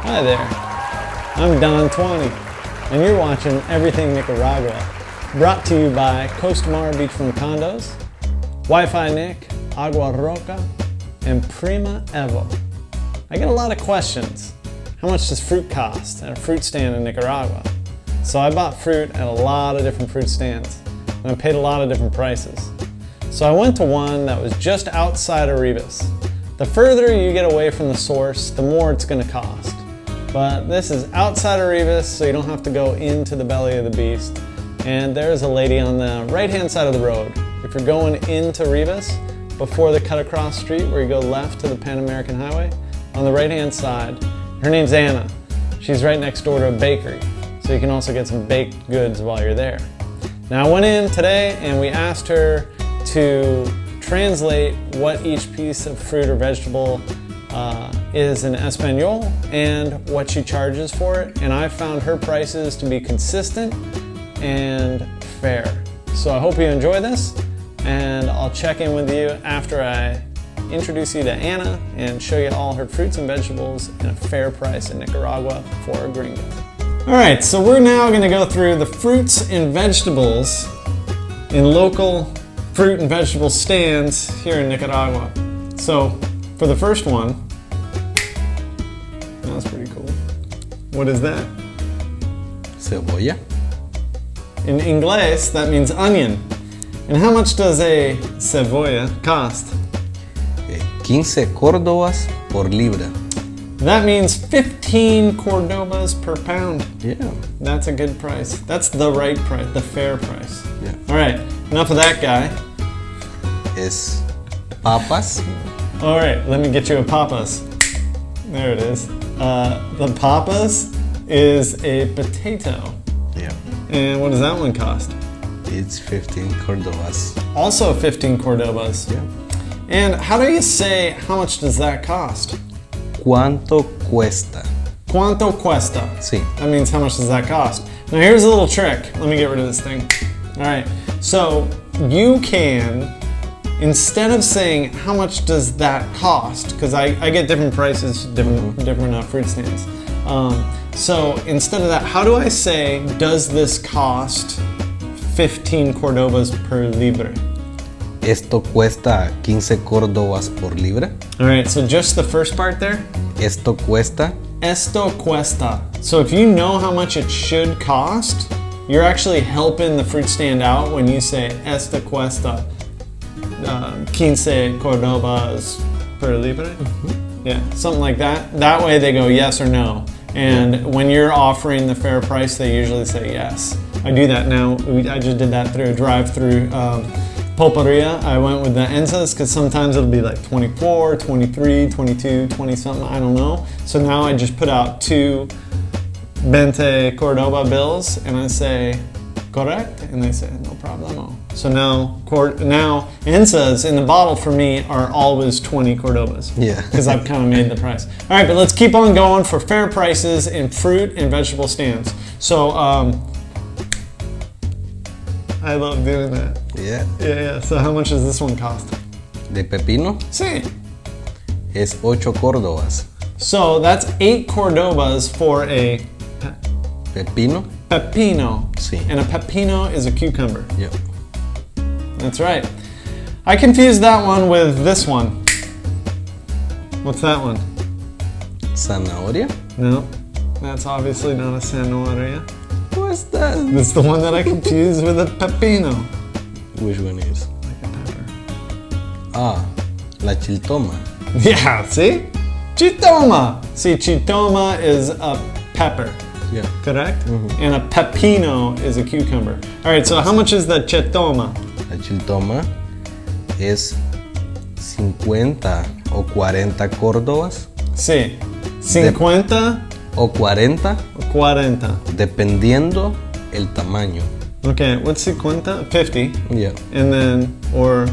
Hi there, I'm Don 20, and you're watching Everything Nicaragua, brought to you by CostaMar Condos, Wi-Fi Nick, Agua Roca, and Prima Evo. I get a lot of questions. How much does fruit cost at a fruit stand in Nicaragua? So I bought fruit at a lot of different fruit stands, and I paid a lot of different prices. So I went to one that was just outside of Rivas. The further you get away from the source, the more it's going to cost. But this is outside of Rivas, so you don't have to go into the belly of the beast. And there's a lady on the right-hand side of the road. If you're going into Rivas, before the cut across street where you go left to the Pan American Highway, on the right-hand side, her name's Anna. She's right next door to a bakery, so you can also get some baked goods while you're there. Now I went in today and we asked her to translate what each piece of fruit or vegetable is in Espanol and what she charges for it, and I found her prices to be consistent and fair. So I hope you enjoy this, and I'll check in with you after I introduce you to Anna and show you all her fruits and vegetables in a fair price in Nicaragua for a gringo. Alright, so we're now going to go through the fruits and vegetables in local fruit and vegetable stands here in Nicaragua. So for the first one, that's pretty cool. What is that? Cebolla. In English, that means onion. And how much does a cebolla cost? 15 córdobas por libra. That means 15 Cordobas per pound. Yeah. That's a good price. That's the right price, the fair price. Yeah. All right, enough of that guy. Es papas. All right, let me get you a papas. There it is. The papas is a potato. Yeah. And what does that one cost? It's 15 córdobas. Also 15 Cordobas. Yeah. And how do you say how much does that cost? ¿Cuánto cuesta? Cuánto cuesta? Sí. That means how much does that cost? Now here's a little trick. Let me get rid of this thing. All right, so you can, instead of saying how much does that cost, because I get different prices, different fruit stands. So instead of that, how do I say, does this cost 15 Cordobas per libre? Esto cuesta 15 córdobas por libra. All right, so just the first part there. Esto cuesta. Esto cuesta. So if you know how much it should cost, you're actually helping the fruit stand out when you say esto cuesta 15 Cordobas per libre. Yeah, something like that. That way they go yes or no. And when you're offering the fair price, they usually say yes. I do that now. I just did that through a drive-through Popoyo. I went with the ensas because sometimes it'll be like 24, 23, 22, 20 something, I don't know. So now I just put out two 20 Cordoba bills and I say, correct? And they say, no problemo. So now ensas in the bottle for me are always 20 Cordobas. Yeah. Because I've kind of made the price. All right, but let's keep on going for fair prices in fruit and vegetable stands. So, I love doing that. Yeah. Yeah. So how much does this one cost? De pepino. Sí. Es 8 córdobas. So that's 8 Cordobas for a Pepino. pepino. Sí. And a pepino is a cucumber. Yeah. That's right. I confused that one with this one. What's that one? Zanahoria. No, that's obviously not a zanahoria. What's that? This is the one that I confused with a pepino. Which one is? Like a pepper. Ah, la chiltoma. Yeah, see? Chitoma. See, chitoma is a pepper. Yeah. Correct? And a pepino is a cucumber. All right, so how much is the chitoma? La chiltoma es 50 o 40 córdobas. Sí. 50 o 40 o 40. dependiendo el tamaño. Okay, what's 50? 50. Yeah. And then, or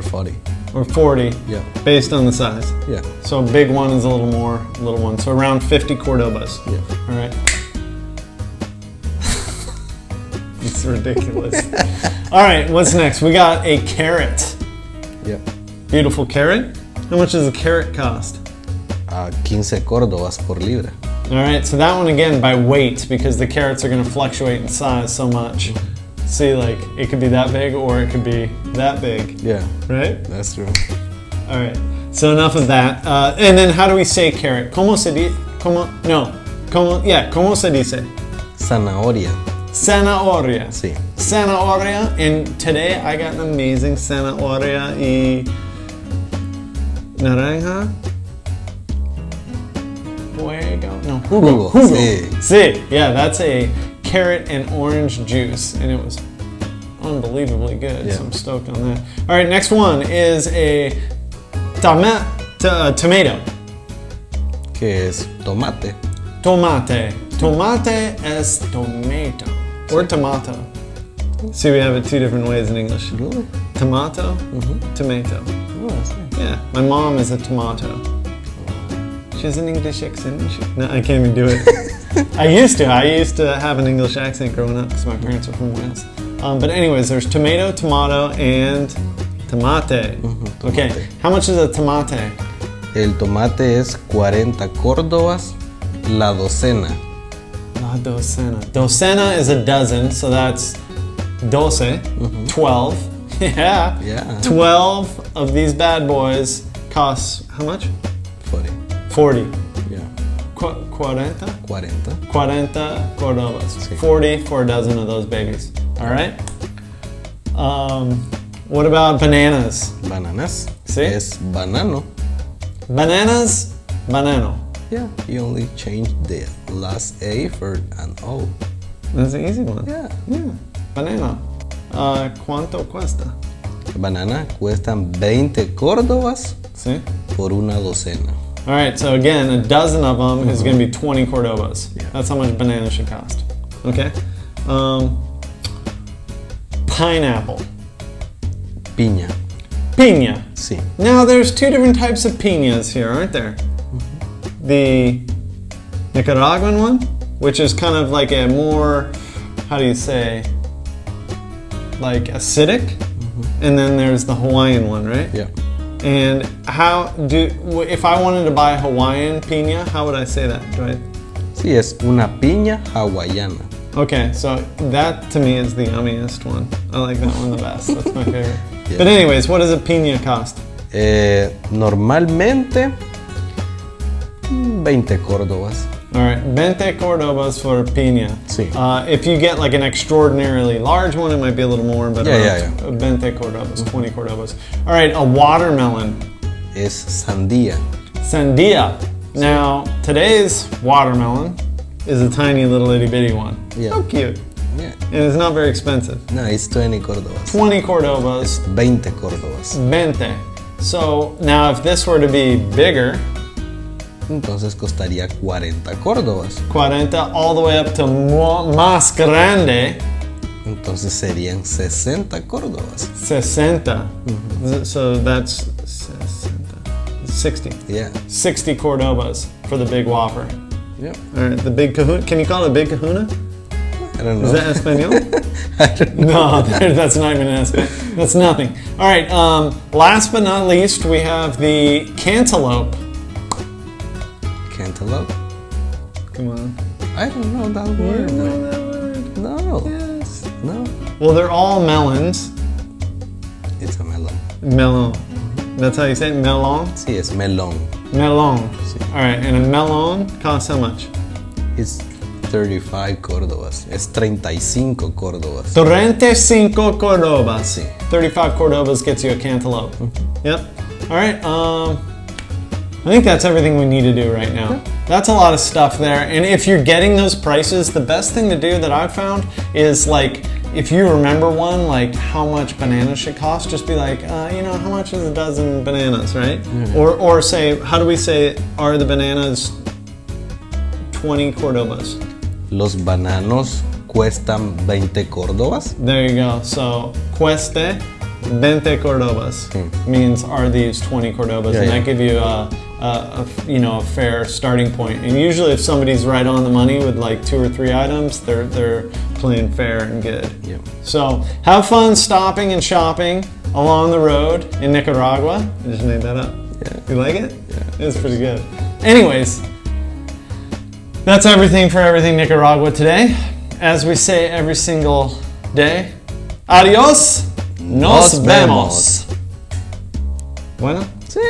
40. Or 40. Yeah. Based on the size. Yeah. So a big one is a little more, little one. So around 50 Cordobas. Yeah. All right. It's ridiculous. All right, what's next? We got a carrot. Yeah. Beautiful carrot. How much does a carrot cost? 15 córdobas por libra. All right, so that one again by weight because the carrots are going to fluctuate in size so much. See, like it could be that big or it could be that big. Yeah. Right? That's true. All right. So enough of that. And then how do we say carrot? ¿Cómo se dice? ¿Cómo se dice? Zanahoria. Zanahoria. Sí. Zanahoria. And today I got an amazing zanahoria y naranja. Jugo. Sí. Sí. Yeah, that's a carrot and orange juice, and it was unbelievably good. Yeah. So I'm stoked on that. All right, next one is a tomato. ¿Qué es tomate? Tomate. Tomate es tomato. Or tomato. See, we have it two different ways in English. Really? Tomato, tomato. Oh, that's nice. Yeah, my mom is a tomato. She has an English accent. No, I can't even do it. I used to have an English accent growing up because my parents are from Wales. But anyways, there's tomato, tomato, and tomate. Tomate. Okay, how much is a tomate? El tomate es 40 córdobas la docena. La docena. Docena is a dozen, so that's 12. 12. Yeah. Yeah. 12 of these bad boys cost how much? 40. 40. Yeah. 40? 40. 40 cordobas. Sí. 40 for a dozen of those babies. All right. What about bananas? Bananas. Sí. Es banano. Bananas, banano. Yeah. You only change the last A for an O. That's an easy one. Yeah. Yeah. Banana. ¿Cuánto cuesta? Banana cuestan 20 córdobas See? por una docena. All right, so again, a dozen of them is going to be 20 cordobas. Yeah. That's how much bananas should cost. Okay? Pineapple. Piña. Piña. Sí. Now, there's two different types of piñas here, aren't there? The Nicaraguan one, which is kind of like a more, how do you say, like acidic. And then there's the Hawaiian one, right? Yeah. And if I wanted to buy Hawaiian piña, how would I say that? Sí, es una piña hawaiana. Okay, so that to me is the yummiest one. I like that one the best. That's my favorite. Yeah. But anyways, what does a piña cost? Normalmente 20 córdobas. All right, 20 cordobas for piña. Sí. If you get like an extraordinarily large one, it might be a little more, but Yeah. 20 cordobas, 20 cordobas. All right, a watermelon. Es sandía. Sandia. Now, today's watermelon is a tiny little itty bitty one. Yeah. So cute. Yeah. And it's not very expensive. No, it's 20 córdobas. 20 cordobas, 20 córdobas. 20. So now if this were to be bigger, Entonces costaría 40 córdobas. 40 all the way up to más grande, Entonces serían 60 córdobas. 60. So that's 60. Yeah. 60 cordobas for the big whopper. Yep. All right, the big kahuna. Can you call it a big kahuna? I don't know. Is that Espanol? I don't know. No, that's not even an Espanol. That's nothing. All right, last but not least, we have the cantaloupe. Cantaloupe? Come on. I don't know that word. You know that word? No. Yes. No. Well, they're all melons. It's a melon. Melon. That's how you say it? Melon? Sí, es melón. Melon. Sí. All right, and a melon costs how much? It's 35 córdobas. Es 35 córdobas. 35 cordobas. Sí. 35 cordobas gets you a cantaloupe. Yep. All right. I think that's everything we need to do right now. That's a lot of stuff there. And if you're getting those prices, the best thing to do that I've found is like, if you remember one, like how much bananas should cost, just be like, how much is a dozen bananas, right? Or say, how do we say, are the bananas 20 cordobas? Los bananos cuestan 20 córdobas. There you go. So, cueste 20 cordobas means are these 20 cordobas, and that give you a fair starting point. And usually, if somebody's right on the money with like 2 or 3 items, they're playing fair and good. Yep. So have fun stopping and shopping along the road in Nicaragua. I just made that up. Yeah. You like it? Yeah. It's pretty good. Anyways, That's everything for Everything Nicaragua today. As we say every single day, adios, nos vemos. Bueno? Sí.